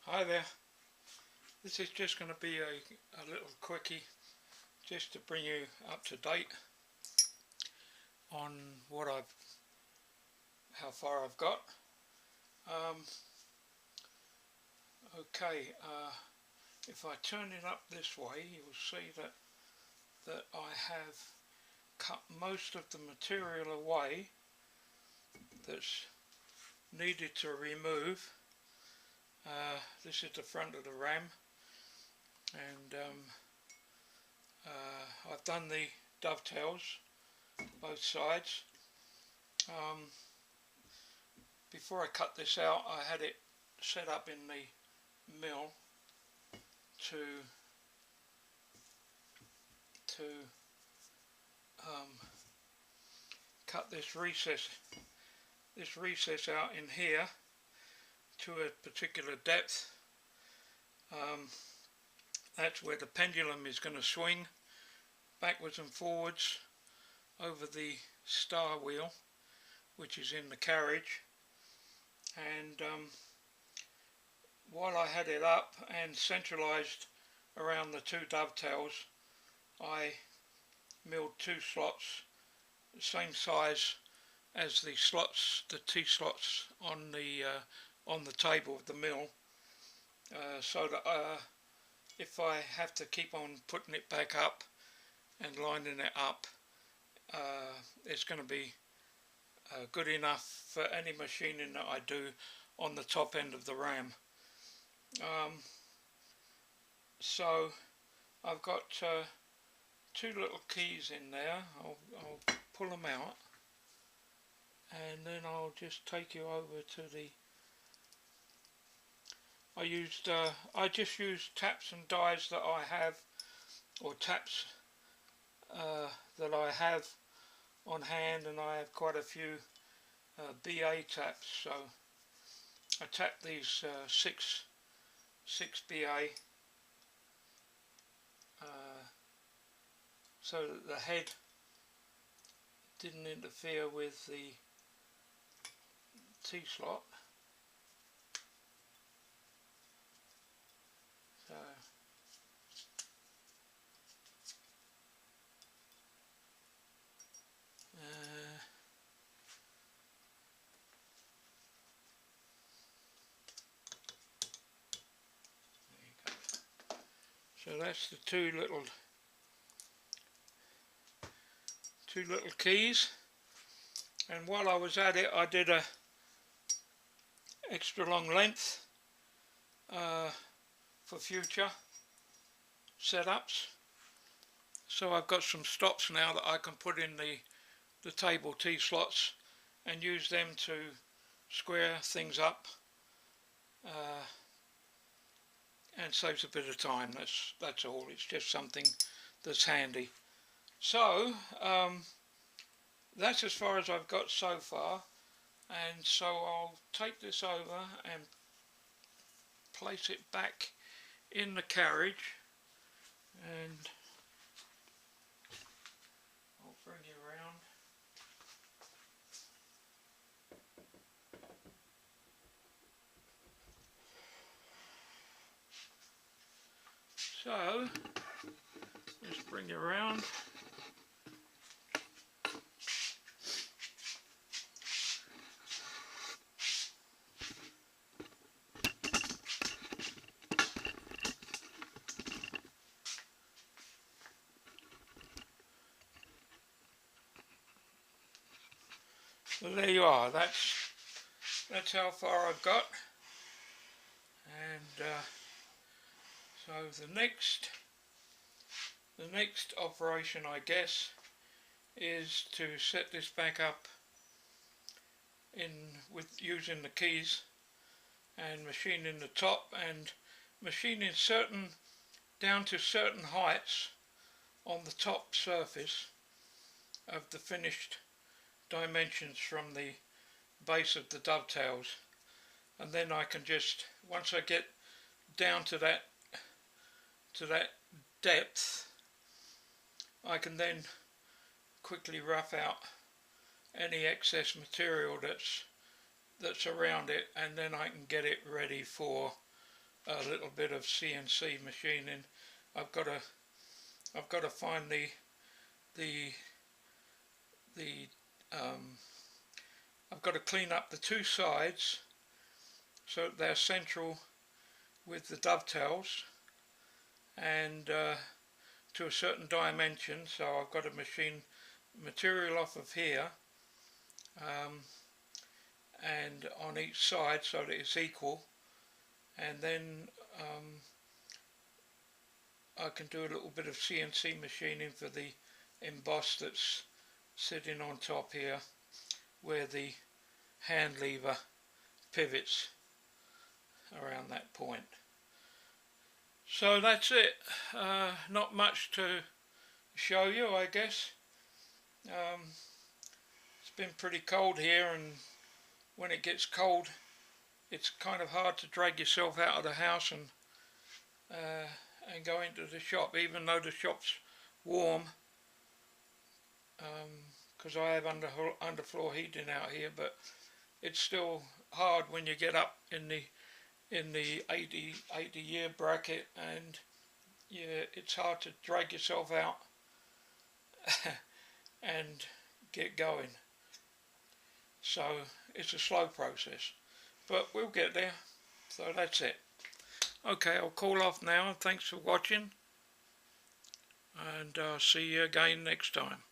Hi there, this is just going to be a little quickie just to bring you up to date on how far I've got. Okay, if I turn it up this way you'll see that I have cut most of the material away that's needed to remove. This is the front of the ram, and I've done the dovetails both sides. Before I cut this out I had it set up in the mill to cut this recess out in here to a particular depth. That's where the pendulum is going to swing backwards and forwards over the star wheel, which is in the carriage. And while I had it up and centralized around the two dovetails, I milled two slots the same size as the T-slots on the table of the mill, so that if I have to keep on putting it back up and lining it up, it's going to be good enough for any machining that I do on the top end of the ram. So I've got two little keys in there. I'll pull them out and then I'll just take you over to the I just used taps and dies that I have, or taps that I have on hand, and I have quite a few BA taps, so I tapped these six BA so that the head didn't interfere with the T-slot. So that's the two little keys, and while I was at it I did a extra long length for future setups. So I've got some stops now that I can put in the table T-slots and use them to square things up, and saves a bit of time. That's all. It's just something that's handy. So that's as far as I've got so far, and so I'll take this over and place it back in the carriage, and I'll bring you around. So let's bring you around. So there you are. That's how far I've got, and so the next operation, I guess, is to set this back up with using the keys and machining the top and machining down to certain heights on the top surface of the finished dimensions from the base of the dovetails, and then I can just, once I get down to that depth, I can then quickly rough out any excess material that's around it, and then I can get it ready for a little bit of CNC machining. I've got to find I've got to clean up the two sides so that they're central with the dovetails and to a certain dimension. So I've got to machine material off of here and on each side so that it's equal, and then I can do a little bit of CNC machining for the emboss that's sitting on top here where the hand lever pivots around that point. So that's it. Not much to show you, I guess. It's been pretty cold here, and when it gets cold it's kind of hard to drag yourself out of the house and go into the shop, even though the shop's warm, because I have underfloor heating out here, but it's still hard when you get up in the 80 year bracket, and yeah, it's hard to drag yourself out and get going. So it's a slow process, but we'll get there. So that's it. Okay, I'll call off now. Thanks for watching, and see you again next time.